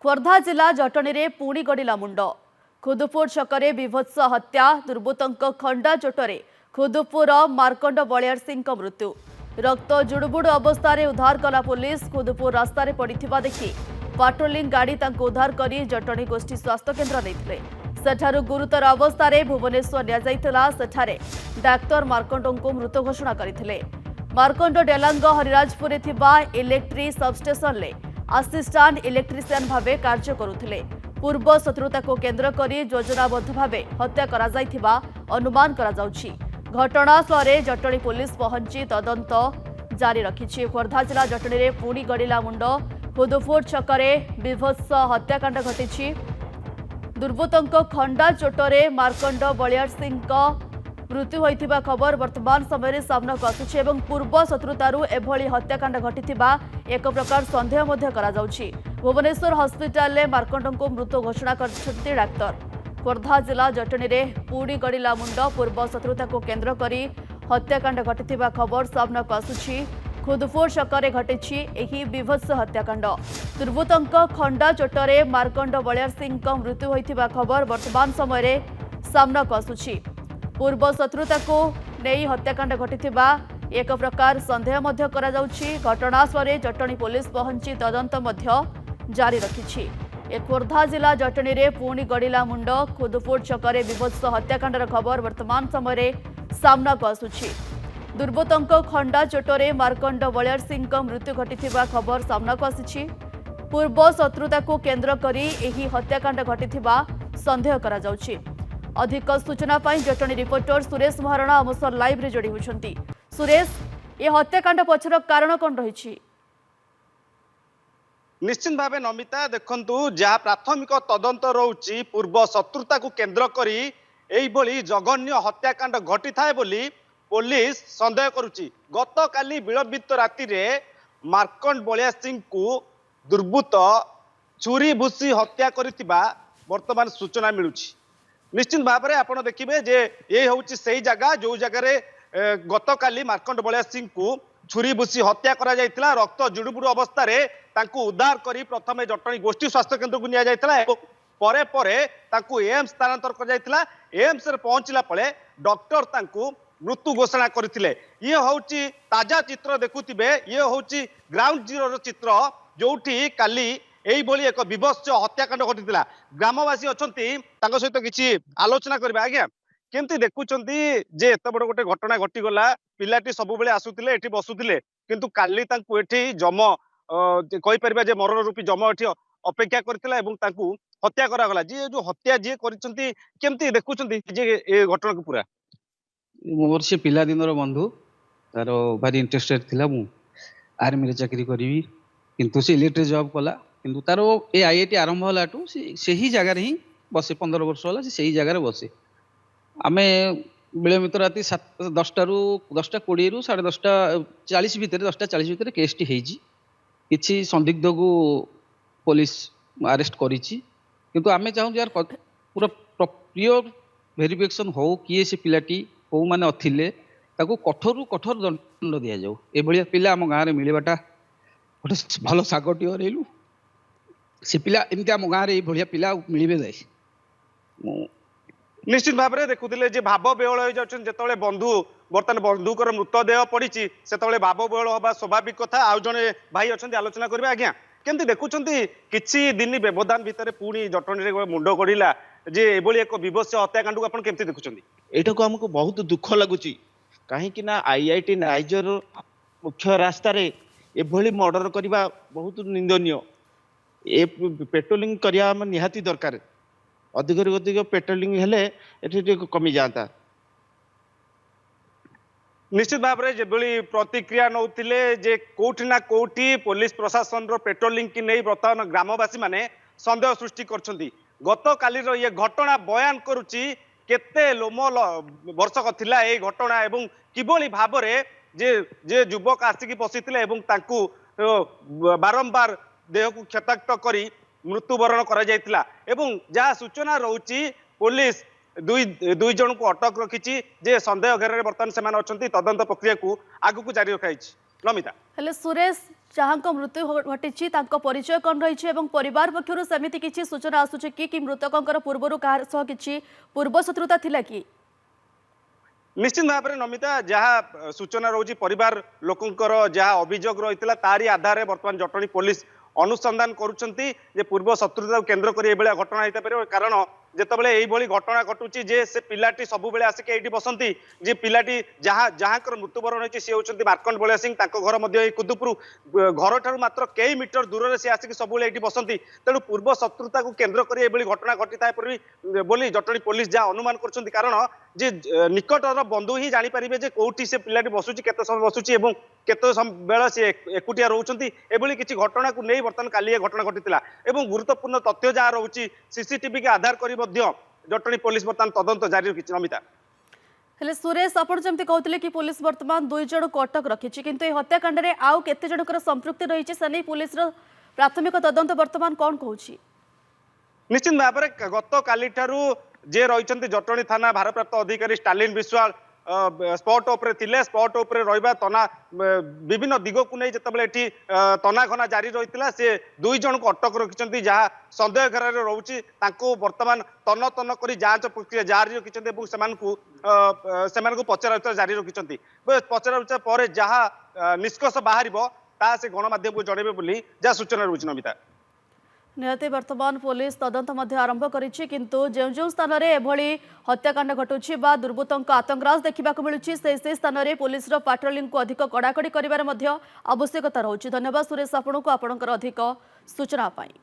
खोर्धा जिला जटनी में पुणी गड़िला मुंड खुदुपुर छकरे विभत्स हत्या दुर्बृत्तों खंडा चोटरे खुदुपुर मार्कंड बलियार सिंह मृत्यु रक्त जुड़बुड़ अवस्था उद्धार कला पुलिस खुदुपुर रास्ता पड़ा देखि पाट्रोलिंग गाड़ी उद्धार कर जटनी गोष्ठी स्वास्थ्य केन्द्र नहीं सेठारु गुरुतर अवस्था भुवनेश्वर नियाजाइथिला डाक्तर मार्कंडों को मृत घोषणा करथिले। मार्कंड डेलांग हरिराजपुर इलेक्ट्रिक सबस्टेशन ले असिस्टांट इलेक्ट्रिशियन भावे कार्य करुथिले। पूर्व शत्रुता को केन्द्र कर योजनाबद्ध भावे हत्या करा जाइथिबा अनुमान करा जाउछि। घटनास्थल में जटनी पुलिस पहुंची तदंत जारी रखिछि। खोर्धा जिला जटनी में पुणी गड़िला मुंड खुदुपुर छकरे विभत्स हत्याकांड घटिछि। दुर्बृत्तों खंडा चोटरे मार्कंड बलियार सिंह मृत्यु होइथिबा खबर वर्तमान समय सामना आसुछि एवं पूर्व शत्रुतारू एभली हत्याकांड घटिथिबा एक प्रकार संदेह मध्य करा जाउछि। भुवनेश्वर हॉस्पिटल में मार्कंड को मृत घोषणा करछन्ति डाक्तर। खोर्धा जिला जटनी में पुणी गड़िला मुंड पूर्व शत्रुता को केन्द्र करी हत्याकांड घटिथिबा खबर सामना आसुछि। खुदुपुर छकरे घटिछि एही विभत्स हत्याकांड। दुर्बृत्तों खंडा चोटरे मार्कंड बलियार सिंह मृत्यु होइथिबा खबर वर्तमान समय सामना आसुछि। पूर्व शत्रुता को नहीं हत्याकांड घटिथिबा एक प्रकार संदेह मध्य करा जाउछि। घटनास्थल में जटनी पुलिस पहुंची तदंत मध्य जारी रखिछि। खोर्धा जिला जटनी में पुणी गड़िला मुंड खुदुपुर छकरे विभत्स हत्याकांडर खबर वर्तमान समय सामना आसुछि। दुर्बृत्तों खंडा चोटरे मार्कंड बलियार सिंह मृत्यु घटिथिबा खबर सामना आसिछि। पूर्व शत्रुता को केन्द्र करी एही हत्याकांड घटिथिबा संदेह करा जाउछि। अधिक सूचना पाई जटनी रिपोर्टर सुरेश महाराणा आम सह लाइव रे जोड़ी होछंती। सुरेश, ये हत्याकांड पछर कारण कोन रहिछि? निश्चित भाव नमिता देखंतु जहाँ प्राथमिक तदंत रोची पूर्व शत्रुता को केन्द्र करी एइभली जघन्य हत्याकांड घटी थाए बोली पुलिस संदेह करुची। गत काली विलंबित राति रे मार्कंड बलियार सिंह को दुर्बृत्त छुरी भूसी हत्या करितिबा वर्तमान सूचना मिलुची। निश्चित भाव में आप देखिए जे ये हूँ से जगह जो जगह गत काली मार्कंड बलियार सिंह को छुरी भूसी हत्या करा जायतिला। रक्त जुड़ुबुड़ अवस्था उद्धार करी प्रथमे जटनी गोष्ठी स्वास्थ्य केन्द्र को निया जायतिला। परे परे तांकू एम्स स्थानांतर कर जायतिला। एम्स रे पहुंचला पळे डॉक्टर तांकू मृत्यु घोषणा करथिले। ये होउची ताजा चित्र देखुथिबे। ये होउची ग्राउंड जीरो चित्र जोठी काली एई भली एक विभत्स हत्याकांड घटिथिला। ग्रामवासी अछंती तांको सहित किछि आलोचना करबे। आज्ञा केमती देखुचंती जे एत बड़ गोटे घटना घटी गला। पिलाटी सब बेले आसुथिले एठी बसुथिले किंतु काली तांकू एठी जम कहि परिबा जे मरण रूपी जम एठी अपेक्षा करथिला एवं तांकू हत्या करा गला। जे जो हत्या जे करिसंती केमती देखुचंती जे ए घटना को पूरा मोर से पिला दिन बंधु तार भारी इंटरेस्टेड थिला मु आर्मी रे चाकरी करी किंतु से इलेक्ट्रिक जॉब कला किंतु तार ए आईआईटी आरंभ हलाटू से ही जगह ही बसे 15 वर्ष होला से ही जगह बसे। आमे विलंबित राति 10टा रु 10:20 रु 10:40 भितर 10:40 भितर केसटी हेजी। किछि संदिग्ध को पुलिस अरेस्ट करिछि किंतु आमे चाहू यार पूरा प्रिय वेरिफिकेशन हो किए से पिलाटी को माने अथिले ताको कठोर कठोर दंड दिया जाऊ। ए भलिया पिला हम गाँ रे मिलबाटा गोटे भल सागटी हरैलु से पिला एमती आम गाँ रे ए भलिया पिला मिलबे जाय। निश्चित भाव में देखुले जे भाव बेहल हो जाउछन जेतले बंधु बर्तमान बंधुकर मृतदेह पड़ी से भाव बेहल हवा स्वाभाविक कथा। आउ जने भाई अच्छा आलोचना करेंगे। आज्ञा केमती देखुंती किछि दिन व्यवधान भितर पुणी जटनी रे मुंड गड़िला जे एभली एक विभत्स हत्याकांड को आपण केमती देखुचंती? एटा को हमको बहुत दुख लगुची कहीं ना आईआईटी नाइजर मुख्य रास्ता रे एभली मर्डर करबा बहुत निंदनीय। ए पेट्रोलिंग करिया हम निहाती दरकार। अधिक अधिक पेट्रोलिंग हेले एठी कमी जाता। निश्चित भाव में जेभली प्रतिक्रिया नौथिले जे कोठी ना कोठी पुलिस प्रशासन रो पेट्रोलिंग की नहीं वर्तमान ग्रामवासी माने संदेह सृष्टि करछंती। गत काली ये घटना बयान करुची केते लोमल वर्षक थिला ए घटना एवं किभली भाव में जे युवक आसिकी पशिथिले एवं तांकू बारंबार देह को क्षताक्त करी मृत्युवरण करा जायतिला एवं जहाँ सूचना रोची पुलिस दुई जन को अटक रखी जे संदेह घेर बर्तमान से तदंत प्रक्रिया को आगु को जारी रखाई। नमिता हेले सुरेश ଯାହାଙ୍କ ମୃତ୍ୟୁ ଘଟିଛି ତାଙ୍କ ପରିଚୟ କ'ଣ ରହିଛି ଏବଂ ପରିବାର ପକ୍ଷରୁ ସେମିତି କିଛି ସୂଚନା ଆସୁଛି କି ମୃତକଙ୍କର ପୂର୍ବରୁ କାହାର ସହ କିଛି ପୂର୍ବ ଶତ୍ରୁତା ଥିଲା କି? निश्चित भाव में नमिता जहाँ सूचना रोची परिवार लोकंकर जहाँ अभियोग रही तारी आधार बर्तमान जटणी पुलिस अनुसंधान करुँच पूर्व शत्रुता केन्द्र कर घटना होता पार कारण जितेबाला यही घटना घटुची जे से पिलाटी सबुबले आसिक ये बसती जे पिलाटी जहाँ जहाँ मृत्युवरण होती सी होती मार्कंड बलिया सिंह घर कुदुपुर घर ठार मात्र कई मीटर दूर से आसिक सब ये बसती तेणु पूर्व शत्रुता को केन्द्र कर घटना घटी था बोली जटणी पुलिस जहाँ अनुमान कर कारण जे निकटर बंधु ही जानीपारे जे कौटी से पिलाटी बसुची केते समय बसुची एवं केते बेला सी एकुटिया रोचंती एभली किछि घटना को नहीं बर्तमान काली घटना घटिला एवं गुरुत्वपूर्ण तथ्य जहाँ रोची सीसीटीवी के आधार करी जटणी पुलिस बर्तमान तदंत जारी रखी नमिता। हेले सुरेश आपण जमती कहते कि पुलिस वर्तमान 2 जन को अटक रखी किंतु ए हत्याकांड रे आउ केते जनकर संपृक्ति रही से पुलिस प्राथमिक तदंत वर्तमान कौन कहूँ? निश्चित भाव में गत काली जे रही जटणी थाना भारप्राप्त अधिकारी स्टालिन विश्वाल स्पॉट उपरे थिले स्पॉट उपरे रहिबा तना विभिन्न दिग को नहीं जितेबाला एठी तनाघना जारी रही से 2 जन को अटक रखिंट जहाँ संदेह घर रोचे बर्तमान तन तन कर जांच प्रक्रिया जारी रखिंट से पचरा जारी रखिंट पचरा पर जहाँ निष्कर्ष बाहर ता से गणमाध्यम को जनइबे बोली जहाँ सूचना रोचे नमिता। निहती वर्तमान पुलिस तदंत आरंभ करिछि किंतु जो स्थान रे एभली हत्याकांड घटुछि बा दुर्बृत्तों आतंकराज देखा मिलूँ से स्थान रे पुलिस पाट्रोलिंग को अधिक कड़ाकड़ी करिवार आवश्यकता रहुछि। धन्यवाद सुरेश आपको आपणकर अधिक सूचना पाई।